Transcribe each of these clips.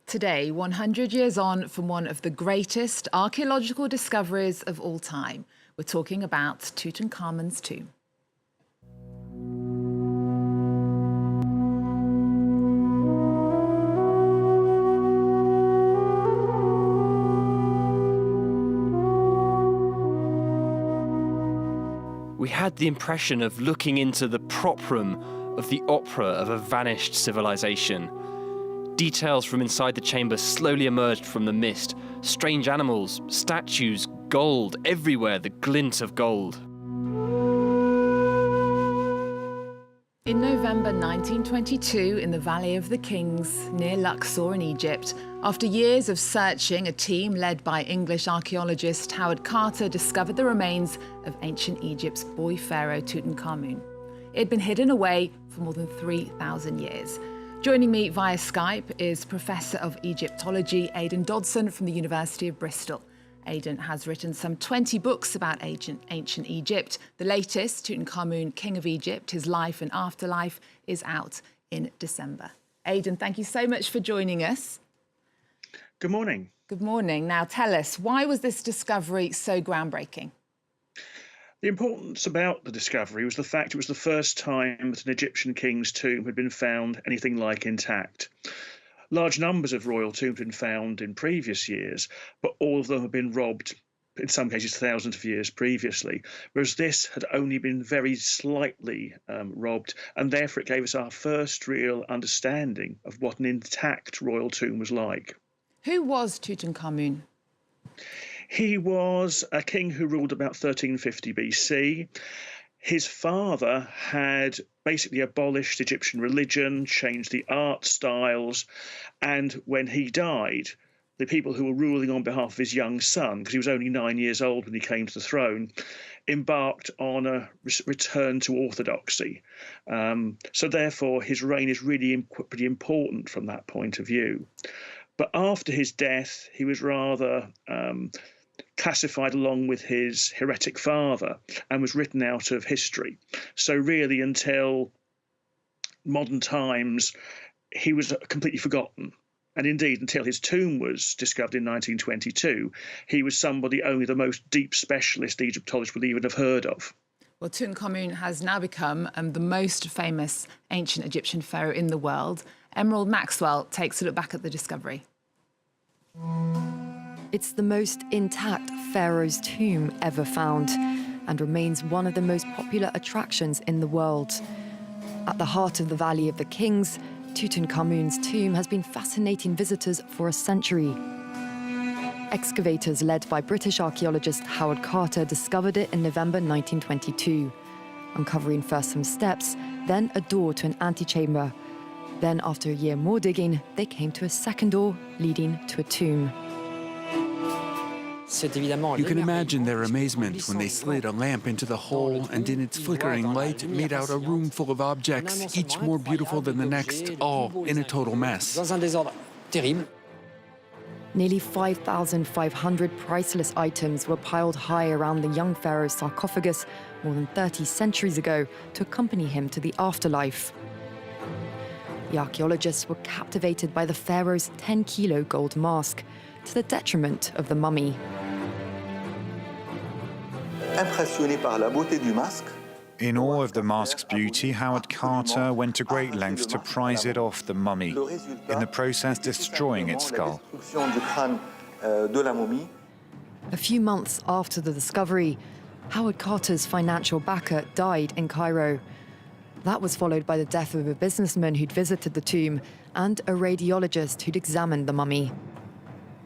Today, 100 years on from one of the greatest archaeological discoveries of all time, we're talking about Tutankhamun's tomb. We had the impression of looking into the prop room of the opera of a vanished civilization. Details from inside the chamber slowly emerged from the mist. Strange animals, statues, gold, everywhere the glint of gold. In November 1922, in the Valley of the Kings, near Luxor in Egypt, after years of searching, a team led by English archaeologist Howard Carter discovered the remains of ancient Egypt's boy pharaoh Tutankhamun. It had been hidden away for more than 3,000 years. Joining me via Skype is Professor of Egyptology Aidan Dodson from the University of Bristol. Aidan has written some 20 books about ancient Egypt. The latest, Tutankhamun, King of Egypt, His Life and Afterlife, is out in December. Aidan, thank you so much for joining us. Good morning. Good morning. Now tell us, why was this discovery so groundbreaking? The importance about the discovery was the fact it was the first time that an Egyptian king's tomb had been found anything like intact. Large numbers of royal tombs had been found in previous years, but all of them had been robbed, in some cases thousands of years previously, whereas this had only been very slightly robbed, and therefore it gave us our first real understanding of what an intact royal tomb was like. Who was Tutankhamun? He was a king who ruled about 1350 BC. His father had basically abolished Egyptian religion, changed the art styles, and when he died, the people who were ruling on behalf of his young son, because he was only 9 years old when he came to the throne, embarked on a return to orthodoxy. So therefore, his reign is really pretty important from that point of view. But after his death, he was rather classified along with his heretic father and was written out of history. So really, until modern times, he was completely forgotten. And indeed, until his tomb was discovered in 1922, he was somebody only the most deep specialist Egyptologists would even have heard of. Well, Tutankhamun has now become the most famous ancient Egyptian pharaoh in the world. Emerald Maxwell takes a look back at the discovery. It's the most intact pharaoh's tomb ever found and remains one of the most popular attractions in the world. At the heart of the Valley of the Kings, Tutankhamun's tomb has been fascinating visitors for a century. Excavators led by British archaeologist Howard Carter discovered it in November 1922, uncovering first some steps, then a door to an antechamber. Then, after a year more digging, they came to a second door leading to a tomb. You can imagine their amazement when they slid a lamp into the hole and in its flickering light made out a room full of objects, each more beautiful than the next, all in a total mess. Nearly 5,500 priceless items were piled high around the young pharaoh's sarcophagus more than 30 centuries ago to accompany him to the afterlife. The archaeologists were captivated by the pharaoh's 10-kilo gold mask, to the detriment of the mummy. In awe of the mask's beauty, Howard Carter went to great lengths to prise it off the mummy, in the process destroying its skull. A few months after the discovery, Howard Carter's financial backer died in Cairo. That was followed by the death of a businessman who'd visited the tomb and a radiologist who'd examined the mummy.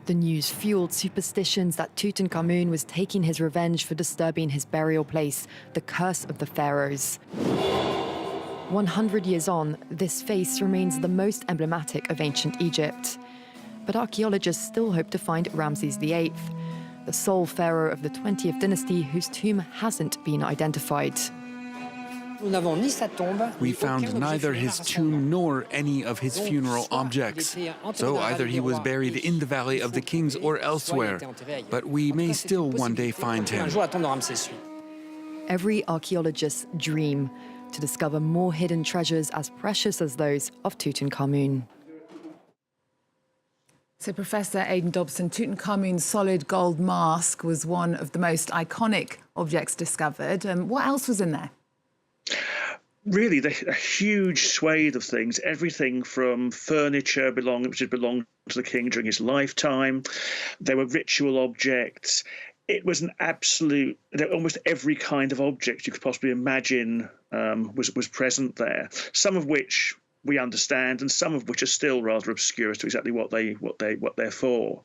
The news fueled superstitions that Tutankhamun was taking his revenge for disturbing his burial place, the curse of the pharaohs. 100 years on, this face remains the most emblematic of ancient Egypt. But archaeologists still hope to find Ramses the Great, the sole pharaoh of the 20th dynasty whose tomb hasn't been identified. We found neither his tomb nor any of his funeral objects. So either he was buried in the Valley of the Kings or elsewhere, but we may still one day find him. Every archaeologist's dream to discover more hidden treasures as precious as those of Tutankhamun. So, Professor Aidan Dodson, Tutankhamun's solid gold mask was one of the most iconic objects discovered. What else was in there? Really, a huge swathe of things, everything from furniture which had belonged to the king during his lifetime. There were ritual objects. It was an absolute, almost every kind of object you could possibly imagine was present there, some of which we understand and some of which are still rather obscure as to exactly what they're for.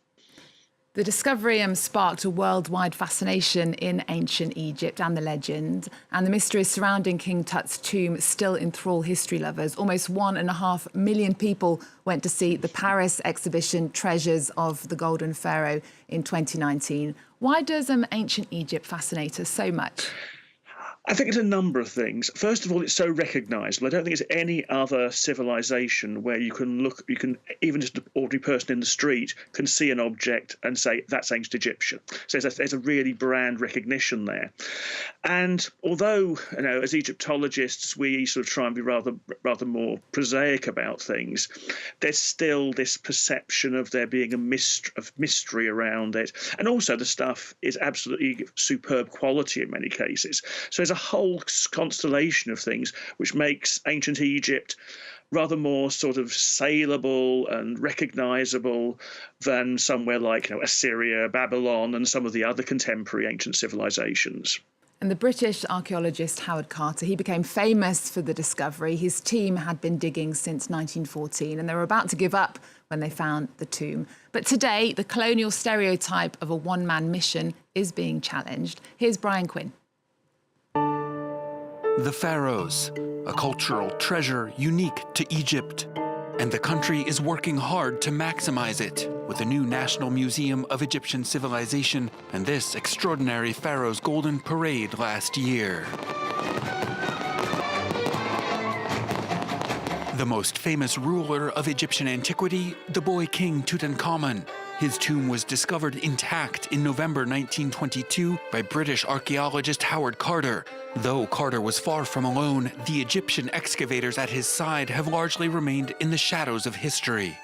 The discovery sparked a worldwide fascination in ancient Egypt and the legend, and the mysteries surrounding King Tut's tomb still enthrall history lovers. Almost 1.5 million people went to see the Paris exhibition Treasures of the Golden Pharaoh in 2019. Why does ancient Egypt fascinate us so much? I think it's a number of things. First of all, it's so recognisable. I don't think there's any other civilization where you can even just an ordinary person in the street can see an object and say, that's ancient Egyptian. So there's a really brand recognition there. And although, as Egyptologists, we sort of try and be rather more prosaic about things, there's still this perception of there being a mystery around it. And also the stuff is absolutely superb quality in many cases. So there's a whole constellation of things which makes ancient Egypt rather more sort of saleable and recognizable than somewhere like Assyria, Babylon, and some of the other contemporary ancient civilizations. And the British archaeologist Howard Carter, he became famous for the discovery. His team had been digging since 1914 and they were about to give up when they found the tomb. But today, the colonial stereotype of a one-man mission is being challenged. Here's Brian Quinn. The Pharaohs, a cultural treasure unique to Egypt. And the country is working hard to maximize it with a new National Museum of Egyptian Civilization and this extraordinary Pharaoh's Golden Parade last year. The most famous ruler of Egyptian antiquity, the boy king Tutankhamun. His tomb was discovered intact in November 1922 by British archaeologist Howard Carter. Though Carter was far from alone, the Egyptian excavators at his side have largely remained in the shadows of history.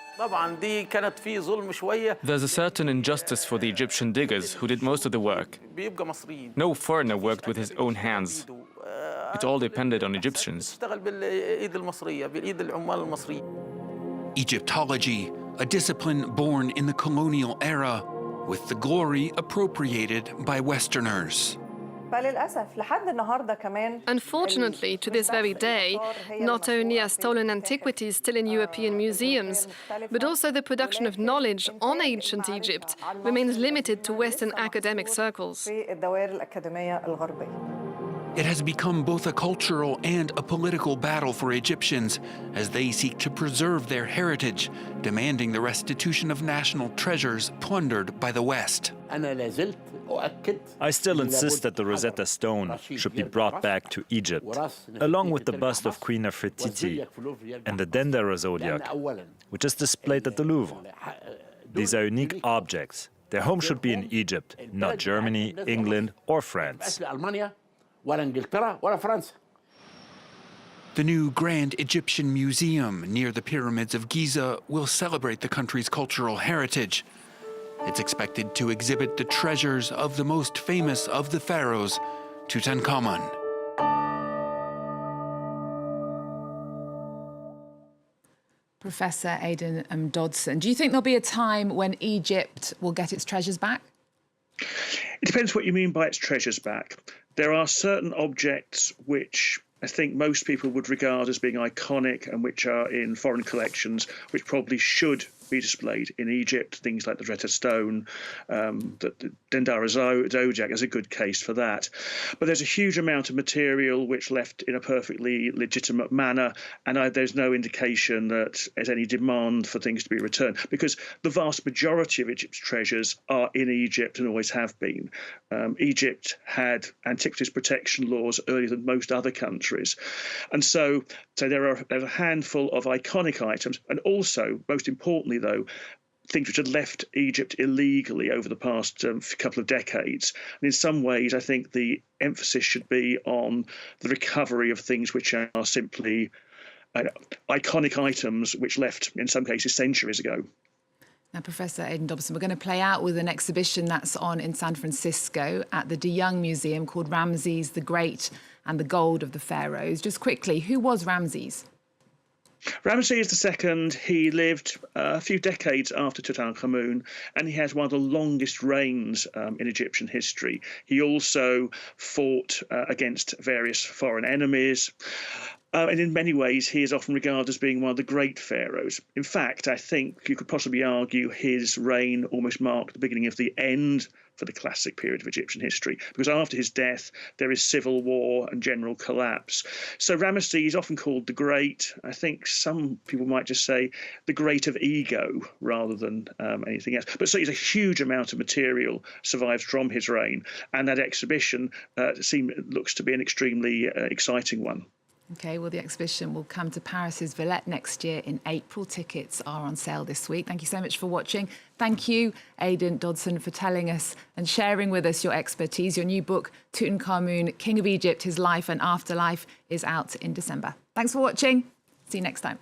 There's a certain injustice for the Egyptian diggers who did most of the work. No foreigner worked with his own hands. It all depended on Egyptians. Egyptology, a discipline born in the colonial era, with the glory appropriated by Westerners. Unfortunately, to this very day, not only are stolen antiquities still in European museums, but also the production of knowledge on ancient Egypt remains limited to Western academic circles. It has become both a cultural and a political battle for Egyptians as they seek to preserve their heritage, demanding the restitution of national treasures plundered by the West. I still insist that the Rosetta Stone should be brought back to Egypt, along with the bust of Queen Nefertiti and the Dendera zodiac, which is displayed at the Louvre. These are unique objects. Their home should be in Egypt, not Germany, England, or France. The new Grand Egyptian Museum near the pyramids of Giza will celebrate the country's cultural heritage. It's expected to exhibit the treasures of the most famous of the pharaohs, Tutankhamun. Professor Aidan Dodson, do you think there'll be a time when Egypt will get its treasures back? It depends what you mean by its treasures back. There are certain objects which I think most people would regard as being iconic and which are in foreign collections, which probably should be displayed in Egypt. Things like the Rosetta Stone, the Dendera zodiac is a good case for that. But there's a huge amount of material which left in a perfectly legitimate manner, and there's no indication that there's any demand for things to be returned, because the vast majority of Egypt's treasures are in Egypt and always have been. Egypt had antiquities protection laws earlier than most other countries, and so there's a handful of iconic items, and also, most importantly though, things which had left Egypt illegally over the past couple of decades. And in some ways, I think the emphasis should be on the recovery of things which are simply iconic items which left, in some cases, centuries ago. Now, Professor Aidan Dodson, we're going to play out with an exhibition that's on in San Francisco at the De Young Museum called Ramses the Great and the Gold of the Pharaohs. Just quickly, who was Ramses? Ramses II, he lived a few decades after Tutankhamun, and he has one of the longest reigns in Egyptian history. He also fought against various foreign enemies. And in many ways, he is often regarded as being one of the great pharaohs. In fact, I think you could possibly argue his reign almost marked the beginning of the end for the classic period of Egyptian history, because after his death, there is civil war and general collapse. So Ramesses is often called the Great. I think some people might just say the Great of ego rather than anything else. But so a huge amount of material survives from his reign, and that exhibition looks to be an extremely exciting one. OK, well, the exhibition will come to Paris's Villette next year in April. Tickets are on sale this week. Thank you so much for watching. Thank you, Aidan Dodson, for telling us and sharing with us your expertise. Your new book, Tutankhamun, King of Egypt, His Life and Afterlife, is out in December. Thanks for watching. See you next time.